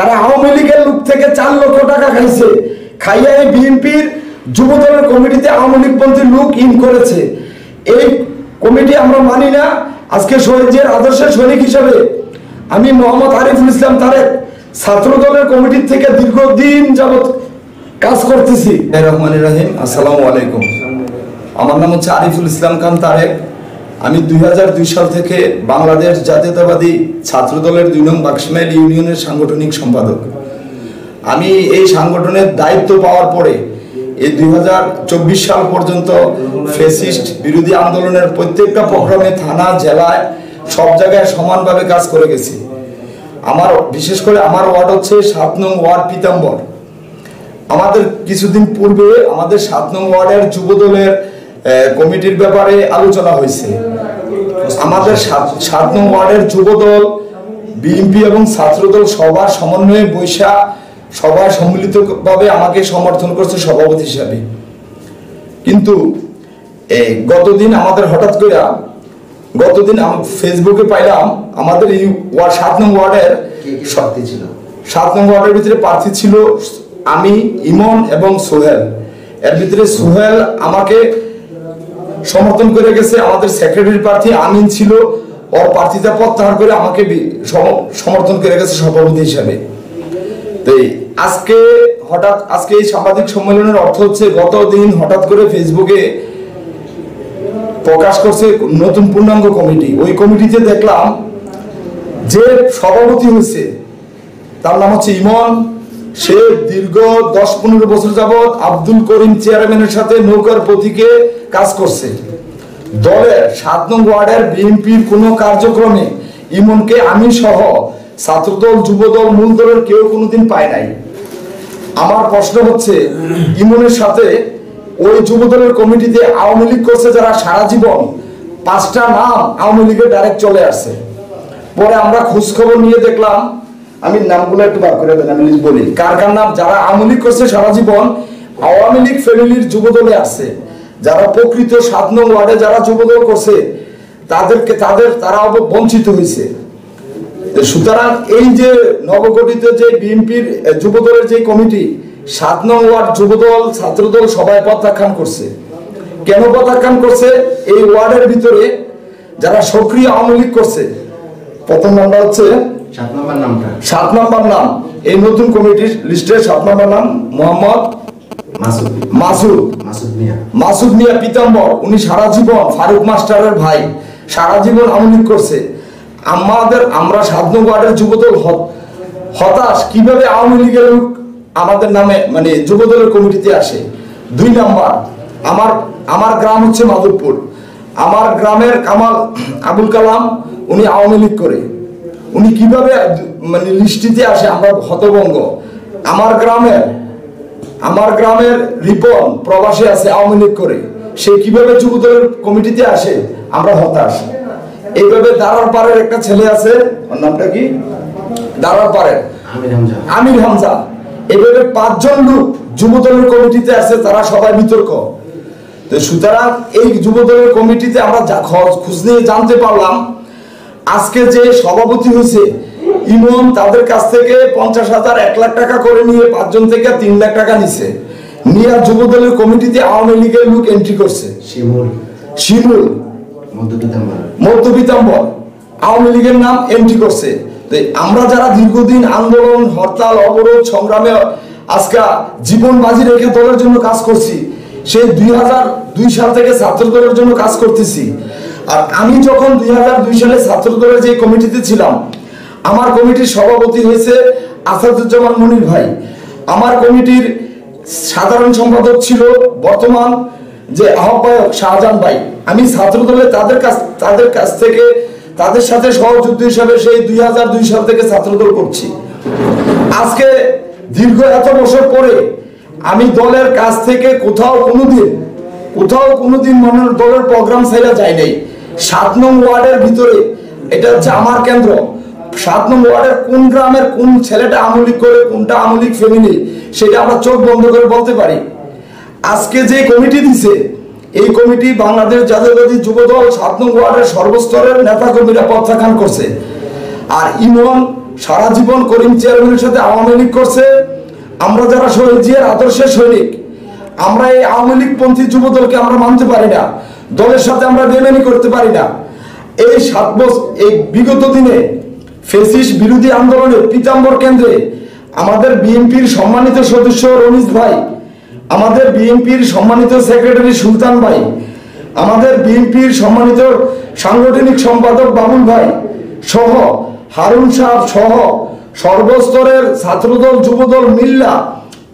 তারা আওয়ামী লীগের লোক থেকে 4 লক্ষ টাকা খাইছে, খাইয়া এই বিএনপির যুবদলের কমিটিতে আওয়ামী লীগপন্থী লোক ইন করেছে। এই কমিটি আমরা মানি না। আজকে শহীদের আদর্শের সৈনিক হিসাবে আমি মোহাম্মদ আরিফুল ইসলাম তারেক ছাত্র দলের কমিটির থেকে দীর্ঘদিন যাবৎ কাজ করতেছি। রহমানির রহিম, আসসালামু আলাইকুম। আমার নাম হচ্ছে আরিফুল ইসলাম খান তারেক। আমি 2002 সাল থেকে বাংলাদেশ জাতীয়তাবাদী ছাত্র দলের 2 নং বাক্সমাইল ইউনিয়নের সাংগঠনিক সম্পাদক। আমি এই সংগঠনের দায়িত্ব পাওয়ার পরে এই 2024 সাল পর্যন্ত ফ্যাসিস্ট বিরোধী আন্দোলনের প্রত্যেকটা প্রোগ্রামে থানা জেলায় সব জায়গায় সমানভাবে কাজ করে গেছি। আমার বিশেষ করে আমার ওয়ার্ড হচ্ছে 7 নং ওয়ার্ড পিতাম্বর। আমাদের কিছুদিন পূর্বে আমাদের 7 নং ওয়ার্ডের যুবদলের কমিটির ব্যাপারে আলোচনা হয়েছে। আমাদের 7 নং ওয়ার্ডের যুবদল, বিএনপি এবং ছাত্রদল সবার সমন্বয়ে বৈশা সবাই সম্মিলিতভাবে আমাকে সমর্থন করছে সভাপতি হিসাবে। কিন্তু গতদিন আমাদের হঠাৎ করে গতদিন ফেসবুকে পাইলাম আমাদের এই 7 নং ওয়ার্ডের প্রার্থী ছিল। 7 নং ওয়ার্ডের ভিতরে প্রার্থী ছিল আমি, ইমন এবং সোহেল। এর ভিতরে সোহেল আমাকে সমর্থন করে গেছে। আমাদের সেক্রেটারি প্রার্থী আমিন ছিল, ওর প্রার্থিতা প্রত্যাহার করে আমাকে সমর্থন করে গেছে সভাপতি হিসাবে। তো আজকে এই সাংবাদিক সম্মেলনের অর্থ হচ্ছে গত দিন হঠাৎ করে ফেসবুকে প্রকাশ করছে নতুন পূর্ণাঙ্গ কমিটি। ওই কমিটিতে দেখলাম যে সভাপতি হয়েছে তার নাম হচ্ছে ইমন। সে দীর্ঘ 10-15 বছর যাবৎ আব্দুল করিম চেয়ারম্যানের সাথে নৌকার প্রতীকে কাজ করছে। দলের 7 নং ওয়ার্ডের বিএনপির কোনো কার্যক্রমে ইমনকে আমি সহ ছাত্রদল, যুবদল, মূল দলের কেউ কোনোদিন পায় নাই। আমার প্রশ্ন হচ্ছে, ইমনের সাথে ওই যুবদলের কমিটিতে আওয়ামী লীগ করছে যারা সারা জীবন, 5টা নাম আওয়ামী লীগের ডাইরেক্ট চলে আসছে। পরে আমরা খোঁজ খবর নিয়ে দেখলাম, আমি নামগুলো একটু বার করে দেন, আমি বলি কার কার নাম যারা আওয়ামী লীগ করছে সারা জীবন আওয়ামী লীগ ফ্যামিলির যুবদলে আছে। যারা প্রকৃত 7 নং ওয়ার্ডে যারা যুবদল করছে তারা বঞ্চিত হয়েছে। সুতরাং এই যে নবগঠিত যে বিএনপির যুবদলের যে কমিটি, 7 নং ওয়ার্ড যুবদল, ছাত্রদল সবাই প্রত্যাখ্যান করছে। কেন প্রত্যাখ্যান করছে? এই ওয়ার্ডের ভিতরে যারা সক্রিয় আওয়ামী লীগ করছে, প্রথম নামটা হচ্ছে 7 নম্বর নাম এই নতুন কমিটির লিস্টে 7 নম্বর নাম মোহাম্মদ মাসুদ মিয়া পিতাম্বর। উনি সারা জীবন ফারুক মাস্টারের ভাই, সারা জীবন আওয়ামী লীগ করছে। আমরা 7 নং ওয়ার্ডের যুবদল হতাশ কিভাবে আওয়ামী লীগের লোক আমাদের নামে মানে যুবদলের কমিটিতে আসে। 2 নাম্বার, আমার গ্রাম হচ্ছে মাধবপুর। আমার গ্রামের আবুল কালাম উনি আওয়ামী লীগ করে, উনি কিভাবে মানে লিস্টিতে আসে আমরা হতভম্ব। আমার গ্রামের রিপন প্রবাসী আছে আওয়ামী লীগ করে, সে কিভাবে যুবদলের কমিটিতে আসে আমরা হতাশ। এইভাবে দারার পাড়ের একটা ছেলে আছে, ওর নামটা কি, দারার পাড়ের আমির হামজা। এইভাবে 5 জন লোক যুবদলের কমিটিতে আছে, তারা সবাই বিতর্ক। তো সুতরাং এই যুবদলের কমিটিতে আমরা খোঁজ নিয়ে জানতে পারলাম আজকে যে সভাপতি হয়েছে ইমন তাদের কাছ থেকে 50,000 1 লাখ টাকা করে নিয়ে 5 জন থেকে 3 লাখ টাকা নিছে, নিয়ে যুবদলের কমিটিতে আওয়ামী লীগের লোক এন্ট্রি করছে। শিমুল মধ্য পিতাম্বর আওয়ামী লীগের নাম এন্ট্রি করছে। আমরা যারা দীর্ঘদিন আন্দোলন, হরতাল, অবরোধ, সংগ্রামে আজকে জীবন বাজি রেখে দলের জন্য কাজ করছি, সেই 2002 সাল থেকে ছাত্র দলের জন্য কাজ করতেছি। আর আমি যখন 2002 সালে ছাত্র দলের যে কমিটিতে ছিলাম, আমার কমিটির সভাপতি হয়েছে আসাদুজ্জামান মনির ভাই। আমার কমিটির সাধারণ সম্পাদক ছিল বর্তমান যে আহ্বায়ক শাহজাহান ভাই। আমি ছাত্র দলে তাদের কাছ থেকে তাদের সাথে সহযোদ্ধা হিসাবে সেই 2002 সাল থেকে ছাত্রদল করছি। আজকে দীর্ঘ এত বছর পরে আমি দলের কাছ থেকে কোথাও কোনোদিন মনে দলের প্রোগ্রাম ছাইরা যাই নাই। 7 নং ওয়ার্ডের ভিতরে এটা হচ্ছে আমার কেন্দ্র। 7 নং ওয়ার্ডের কোন গ্রামের কোন ছেলেটা আওয়ামী লীগ করে, কোনটা আওয়ামী লীগ ফ্যামিলি, সেটা আমরা চোখ বন্ধ করে বলতে পারি। আজকে যে কমিটি দিছে, এই কমিটি বাংলাদেশ জাতীয়তাবাদী যুবদল 7 নং ওয়ার্ডের সর্বস্তরের নেতাকর্মীরা প্রত্যাখ্যান করছে। আর ইমন সারা জীবন করিম চেয়ারম্যানের সাথে আওয়ামী লীগ করছে। আমরা যারা শহীদ জিয়ার আদর্শের সৈনিক, আমরা এই আওয়ামী লীগ পন্থী যুব দলকে আমরা মানতে পারি না, দলের সাথে আমরা বেমানি করতে পারি না। এই 7 বছর, এই বিগত দিনে ফ্যাসিস্ট বিরোধী আন্দোলনে পীতাম্বর কেন্দ্রে আমাদের বিএনপির সম্মানিত সদস্য রমিজ ভাই, আমাদের বিএনপির সম্মানিত সেক্রেটারি সুলতান ভাই, আমাদের বিএনপির সম্মানিত সাংগঠনিক সম্পাদক বাবুল ভাই সহ হারুন সাহেব সহ সর্বস্তরের ছাত্রদল যুবদল মিল্লা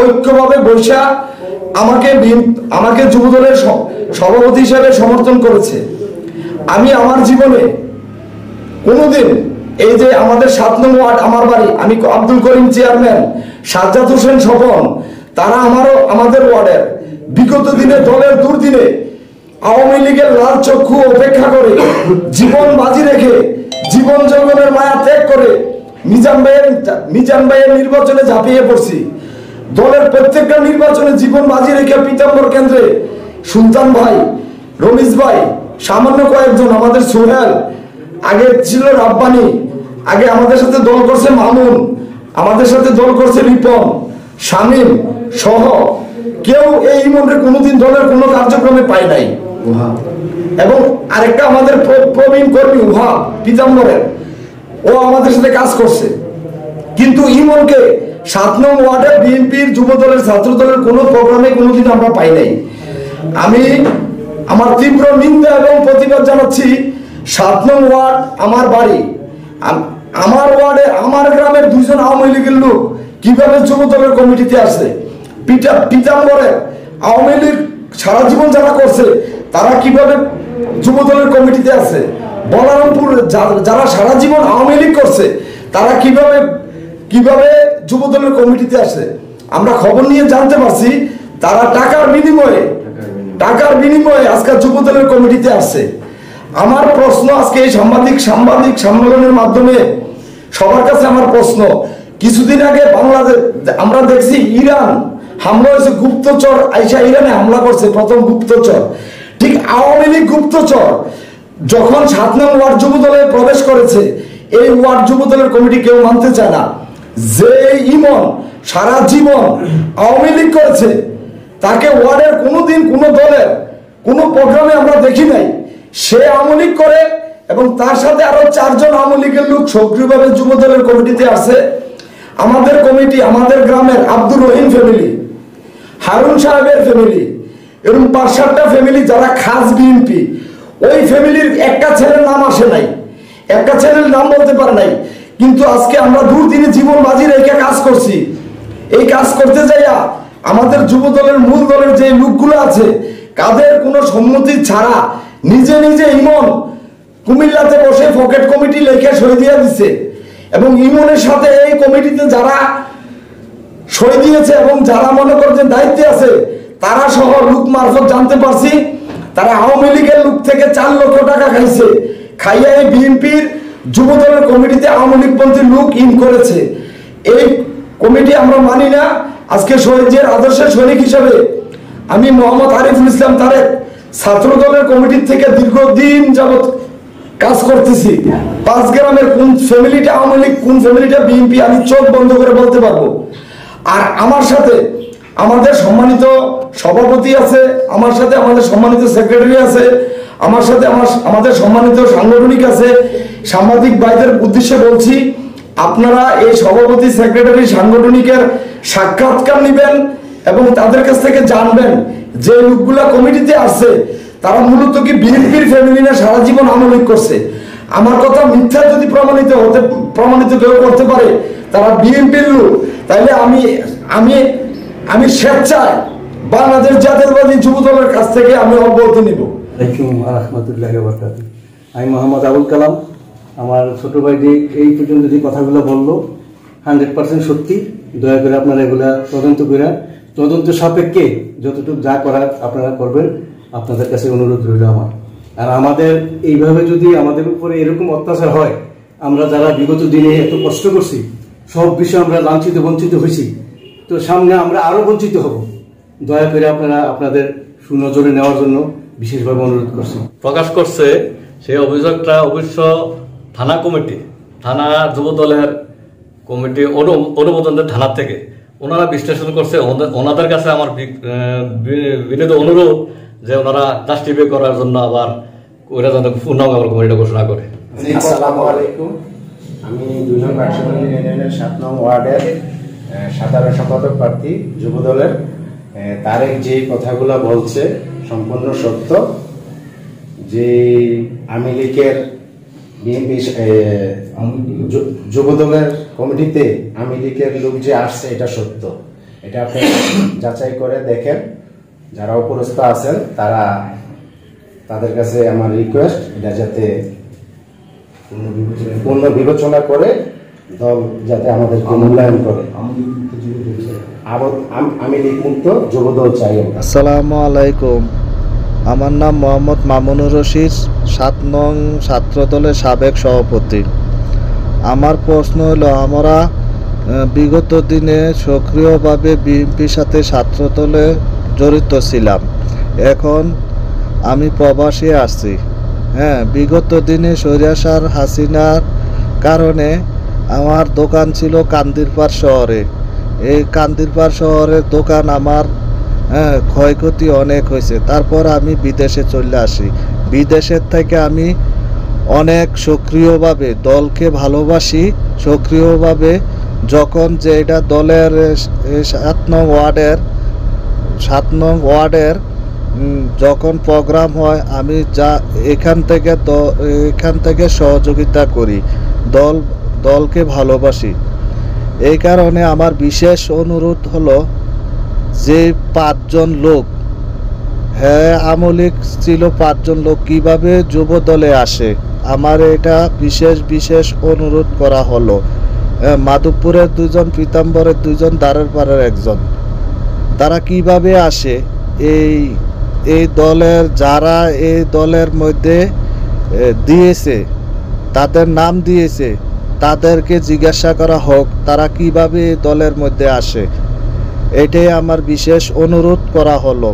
ঐক্যভাবে বৈশা আমাকে যুবদলের সভাপতি হিসেবে সমর্থন করেছে। আমি আমার জীবনে কোনোদিন এই যে আমাদের 7 নং ওয়ার্ড আমার বাড়ি, আমি আব্দুল করিম চেয়ারম্যান, সাজ্জাদ হোসেন স্বপন, তারা আমাদের ওয়ার্ডের বিগত দিনে দলের দুর্দিনে আওয়ামী লীগের লাল চক্ষু উপেক্ষা করে জীবন বাজি রেখে জীবন যৌবনের মায়া ত্যাগ করে মিজান ভাইয়ের নির্বাচনে ঝাঁপিয়ে পড়ছি। দলের প্রত্যেকটা নির্বাচনে জীবন বাজি রেখে পীতাম্বর কেন্দ্রে সুলতান ভাই, রমিজ ভাই, সামান্য কয়েকজন, আমাদের সোহেল, আগে ছিল রাব্বানি, আগে আমাদের সাথে দল করছে মামুন, আমাদের সাথে দল করছে রিপন, শামীম সহ কেউ এই ইমনের কোনোদিন দলের কোনো কার্যক্রমে পায় নাই। এবং আরেকটা আমাদের প্রবীণ কর্মী উহা পীতাম্বরের, ও আমাদের সাথে কাজ করছে। কিন্তু ইমনকে 7 নং ওয়ার্ডে বিএনপির যুব দলের ছাত্র দলের কোনো প্রোগ্রামে কোনোদিন আমরা পাই নাই। আমি আমার তীব্র নিন্দা এবং প্রতিবাদ জানাচ্ছি। 7 নং ওয়ার্ড আমার বাড়ি, আমার ওয়ার্ডে আমার গ্রামের 2 জন আওয়ামী লীগের লোক কিভাবে যুব দলের কমিটিতে আসে। পীতাম্বরের আওয়ামী লীগ সারা জীবন যারা করছে তারা কিভাবে যুব দলের কমিটিতে আছে। বলরামপুর যারা সারা জীবন আওয়ামী লীগ করছে তারা কিভাবে যুব দলের কমিটিতে আসে। আমরা খবর নিয়ে জানতে পারছি তারা টাকার বিনিময়ে আজকে যুব দলের কমিটিতে আসছে। আমার প্রশ্ন আজকে এই সাংবাদিক সম্মেলনের মাধ্যমে সবার কাছে আমার প্রশ্ন, কিছুদিন আগে বাংলাদেশ আমরা দেখছি ইরান হামলা হয়েছে, গুপ্তচর আইসা ইরানে হামলা করছে, প্রথম গুপ্তচর। ঠিক আওয়ামী লীগ গুপ্তচর যখন 7 নং ওয়ার্ড যুব দলে প্রবেশ করেছে, এই ওয়ার্ড যুব দলের কমিটি কেউ মানতে চায় না। যে ইমন সারা জীবন আওয়ামী লীগ করেছে তাকে ওয়ার্ডের কোনোদিন কোনো দলের কোনো প্রোগ্রামে আমরা দেখি নাই। সে আওয়ামী লীগ করে এবং তার সাথে আরো 4 জন আওয়ামী লীগের লোক সক্রিয়ভাবে যুব দলের কমিটিতে আছে। আমাদের কমিটি, আমাদের গ্রামের আব্দুর রহিম ফ্যামিলি, হারুন সাহেবের ফ্যামিলি, এরকম 5-7টা ফ্যামিলি যারা খাস বিএনপি, ওই ফ্যামিলির একটা ছেলের নাম আসে নাই, একটা ছেলের নাম বলতে পারে নাই। কিন্তু আজকে আমরা দুর্দিনে জীবন বাজি রেখে কাজ করছি। এই কাজ করতে যাইয়া আমাদের যুব দলের মূল দলের যে লোকগুলো আছে কাদের কোনো সম্মতি ছাড়া নিজে নিজে ইমন কুমিল্লাতে বসে পকেট কমিটি লেখে সই দিয়ে দিচ্ছে। এবং ইমনের সাথে এই কমিটিতে যারা সই দিয়েছে এবং যারা মনে করছেন দায়িত্বে আছে তারা সহ লোক মারফত জানতে পারছি তারা আওয়ামী লীগের লোক থেকে 4 লক্ষ টাকা খাইছে, খাইয়া এই বিএনপির যুব দলের কমিটিতে আওয়ামী লীগপন্থী লোক ইন করেছে। এই কমিটি আমরা মানি না। আজকে শহীদ জিয়ার আদর্শের সৈনিক হিসেবে আমি মোহাম্মদ আরিফুল ইসলাম তারেক ছাত্র দলের কমিটির থেকে দীর্ঘদিন যাবৎ কাজ করতেছি। 5 গ্রামের কোন ফ্যামিলিটা আওয়ামী লীগ, কোন ফ্যামিলিটা বিএনপি আমি চোখ বন্ধ করে বলতে পারবো। আর আমার সাথে আমাদের সম্মানিত সভাপতি আছে, আমার সাথে আমাদের সম্মানিত সেক্রেটারি আছে, আমার সাথে আমাদের সম্মানিত সাংগঠনিক আছে। সাংবাদিক ভাইদের উদ্দেশ্যে বলছি, আপনারা এই সভাপতি সেক্রেটারি সাংগঠনিকের সাক্ষাৎকার নেবেন এবং তাদের কাছ থেকে জানবেন যে লোকগুলা কমিটিতে আসছে তারা মূলত কি বিএনপির ফ্যামিলি না সারা জীবন আওয়ামী লীগ করছে। আমার কথা মিথ্যা যদি প্রমাণিত কেউ করতে পারে তারা বিএনপির লোক, তাইলে আমি স্বেচ্ছায় বাংলাদেশ জাতীয়তাবাদী যুব দলের কাছ থেকে আমি অব্যাহতি নিব। আমি মোহাম্মদ আবুল কালাম। আমার ছোট ভাই যে এই পর্যন্ত যে কথাগুলো বললো 100% সত্যি। দয়া করে আপনারা এগুলা তদন্ত সাপেক্ষে যতটুকু যা করার আপনারা করবেন, আপনাদের কাছে অনুরোধ রইল আমার। আর আমাদের এইভাবে যদি আমাদের উপরে এরকম অত্যাচার হয়, আমরা যারা বিগত দিনে এত কষ্ট করছি, সব বিষয়ে আমরা লাঞ্ছিত বঞ্চিত হয়েছি, তো সামনে আমরা আরো বঞ্চিত হব। দয়া করে আপনারা আপনাদের সুনজরে নেওয়ার জন্য বিশেষভাবে অনুরোধ করছি। প্রকাশ করছে সেই অভিযোগটা অবশ্য থানা কমিটি, থানা যুব দলের কমিটি অনুমোদন দেন থানার থেকে, ওনারা বিশ্লেষণ করছে। ওনাদের কাছে আমার বিনীত অনুরোধ যে ওনারা জাস্টিফাই করার জন্য আবার ওরা যেন পূর্ণাঙ্গ আবার কমিটিটা ঘোষণা করে। আসসালামু আলাইকুম। আমি 2 নং রাকসাপল্লী ইউনিয়নের 7 নং ওয়ার্ডের সাধারণ সম্পাদক প্রার্থী যুবদলের। তারেক যে কথাগুলো বলছে সম্পূর্ণ সত্য। যে আওয়ামী লীগের বিএনপি যুবদলের কমিটিতে আওয়ামী লীগের লোক যে আসছে এটা সত্য। এটা আপনি যাচাই করে দেখেন। যারা উপরস্থ আছেন তাদের কাছে আমার রিকোয়েস্ট, এটা যাতে পূর্ণ বিবেচনা করে দল যাতে আমাদেরকে মূল্যায়ন করে। আমি লীগ মুক্ত যুবদল চাই। আসসালামু আলাইকুম। আমার নাম মোহাম্মদ মামুনুর রশিদ, 7 নং ছাত্রদলের সাবেক সভাপতি। আমার প্রশ্ন হলো, আমরা বিগত দিনে সক্রিয়ভাবে বিএনপির সাথে ছাত্রদলে জড়িত ছিলাম। এখন আমি প্রবাসী আসছি। বিগত দিনে স্বৈরাচার হাসিনার কারণে আমার দোকান ছিল কান্দিরপাড় শহরে। এই কান্দিরপাড় শহরের দোকান আমার ক্ষয়ক্ষতি অনেক হয়েছে। তারপর আমি বিদেশে চলে আসি। বিদেশের থেকে আমি অনেক সক্রিয়ভাবে দলকে ভালোবাসি। সক্রিয়ভাবে যখন যে এটা দলের 7 নং ওয়ার্ডের যখন প্রোগ্রাম হয়, আমি এখান থেকে সহযোগিতা করি, দলকে ভালোবাসি। এই কারণে আমার বিশেষ অনুরোধ হলো যে 5 জন লোক, আওয়ামী লীগ ছিল 5 জন লোক কিভাবে যুব দলে আসে, আমার এটা বিশেষ অনুরোধ করা হলো। মাধবপুরের 2 জন, পীতাম্বরের 2 জন, দ্বারের পাড়ের 1 জন, তারা কিভাবে আসে? এই দলের যারা এই দলের মধ্যে দিয়েছে, তাদের নাম দিয়েছে, তাদেরকে জিজ্ঞাসা করা হোক তারা কিভাবে এই দলের মধ্যে আসে। এটাই আমার বিশেষ অনুরোধ করা হলো।